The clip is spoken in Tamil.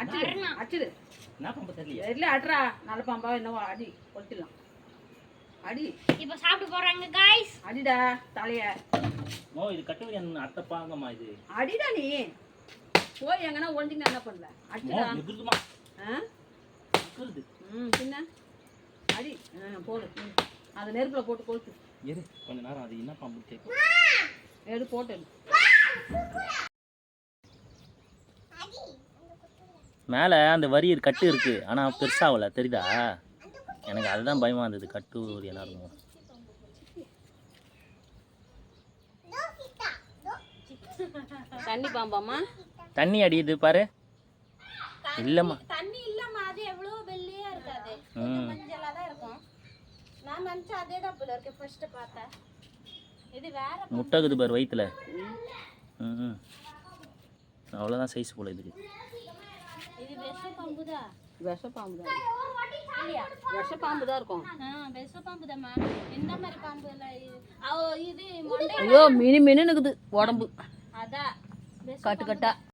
அடிச்சிடு. என்ன பாம்பு தெரியல. இல்ல அட்றா, நல்ல பாம்பா என்னவோ அடி கொட்டிடலாம். அடி. இப்போ சாப்பிட்டு போறாங்க गाइस. அடிடா தலைய. இது கட்டுவரி அத்தை பாங்கம்மா இது. அடிடா நீ. போய் எங்கனா ஒளிஞ்சிங்க என்ன பண்ணல? அடிடா. எகுதுமா. எகுது. பின்ன அடி. போடு. அத நெருப்புல போட்டு கொளுத்து. இரு கொஞ்ச நேரம் அது என்ன பாம்பு கேக்கும். எடு போட்டு. மேலே அந்த வரி கட்டு இருக்கு ஆனால் பெருசாகல தெரியுதா? எனக்கு அதுதான் பயமாக இருந்தது. கட்டு ஒரு என்ன இருக்கும். தண்ணி பாம்பாமா? தண்ணி அடியுது பாரு. இல்லைம்மா தண்ணி இல்லம்மா, அது எவ்வளோ வெள்ளையா இருக்காது, மஞ்சளா தான் இருக்கும். நான் நினச்சா அதே தான் போல இருக்கு ஃபர்ஸ்ட் பார்த்தேன். இது வேற முட்டைக்குது பாரு வயிற்றுல. அவ்வளோதான் சைஸ் போல இதுக்கு. இது விஷப்பாம்பு தான். விஷப்பாம்பு தான் இல்லையா? விஷப்பாம்பு தான் இருக்கும். விஷப்பாம்பு தான். எந்த மாதிரி பாம்பு எல்லாம் இது? ஐயோ மினு மினுக்குது உடம்பு. அதான் கட்டு கட்டா.